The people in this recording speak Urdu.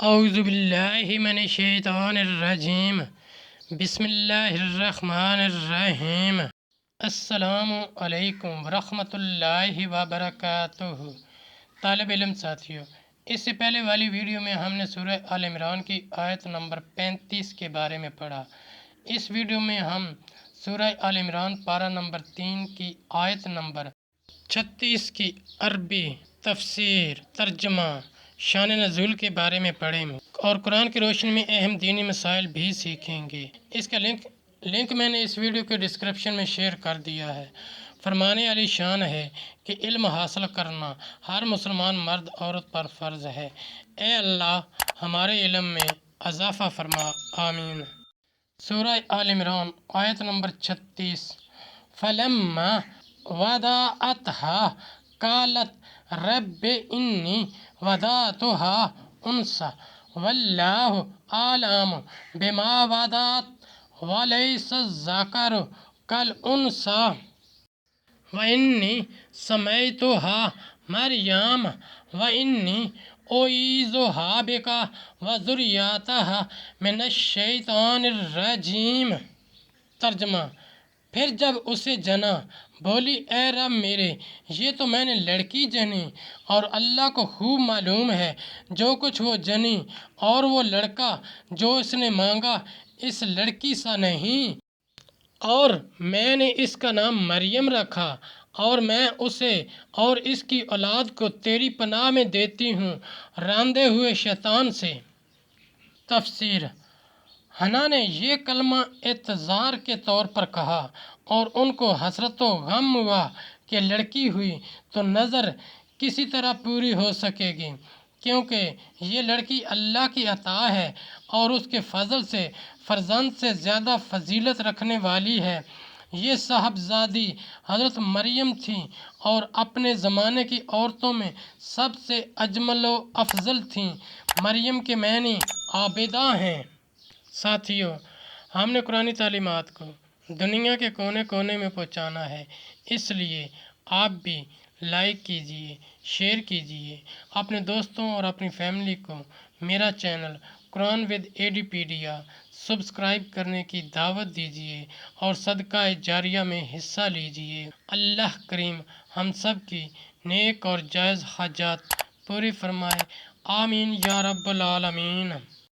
اعوذ باللہ من الشیطان الرجیم بسم اللہ الرحمن الرحیم۔ السلام علیکم ورحمۃ اللہ وبرکاتہ۔ طالب علم ساتھیوں، اس سے پہلے والی ویڈیو میں ہم نے سورہ آل عمران کی آیت نمبر 35 کے بارے میں پڑھا۔ اس ویڈیو میں ہم سورہ آل عمران پارہ نمبر 3 کی آیت نمبر 36 کی عربی تفسیر، ترجمہ، شان نزول کے بارے میں پڑھیں اور قرآن کی روشنی میں اہم دینی مسائل بھی سیکھیں گے۔ اس کا لنک میں نے اس ویڈیو کے ڈسکرپشن میں شیئر کر دیا ہے۔ فرمانے علی شان ہے کہ علم حاصل کرنا ہر مسلمان مرد عورت پر فرض ہے۔ اے اللہ ہمارے علم میں اضافہ فرما، آمین۔ سورہ آل عمران آیت نمبر 36۔ فَلَمَّا وَضَعَتْهَا قَالَتْ رَبِّ إِنِّي وَضَعْتُهَا أُنثَىٰ وَاللَّهُ أَعْلَمُ بِمَا وَضَعَتْ وَلَيْسَ الذَّكَرُ كَالْأُنثَىٰ وَإِنِّي سَمَّيْتُهَا مَرْيَمَ وَإِنِّي أُعِيذُهَا بِكَ وَذُرِّيَّتَهَا مِنَ الشَّيْطَانِ الرَّجِيمِ۔ ترجمہ: پھر جب اسے جنا بولی، اے رب میرے، یہ تو میں نے لڑکی جنی، اور اللہ کو خوب معلوم ہے جو کچھ وہ جنی، اور وہ لڑکا جو اس نے مانگا اس لڑکی سا نہیں، اور میں نے اس کا نام مریم رکھا، اور میں اسے اور اس کی اولاد کو تیری پناہ میں دیتی ہوں راندے ہوئے شیطان سے۔ تفسیر: حنا نے یہ کلمہ اعتذار کے طور پر کہا، اور ان کو حسرت و غم ہوا کہ لڑکی ہوئی تو نظر کسی طرح پوری ہو سکے گی، کیونکہ یہ لڑکی اللہ کی عطا ہے اور اس کے فضل سے فرزند سے زیادہ فضیلت رکھنے والی ہے۔ یہ صاحبزادی حضرت مریم تھیں اور اپنے زمانے کی عورتوں میں سب سے اجمل و افضل تھیں۔ مریم کے معنی عابدہ ہیں۔ ساتھیوں، ہم نے قرآنی تعلیمات کو دنیا کے کونے کونے میں پہنچانا ہے، اس لیے آپ بھی لائک کیجئے، شیئر کیجئے، اپنے دوستوں اور اپنی فیملی کو میرا چینل قرآن ود ایڈیپیڈیا سبسکرائب کرنے کی دعوت دیجئے اور صدقہ جاریہ میں حصہ لیجئے۔ اللہ کریم ہم سب کی نیک اور جائز حاجات پوری فرمائے، آمین یا رب العالمین۔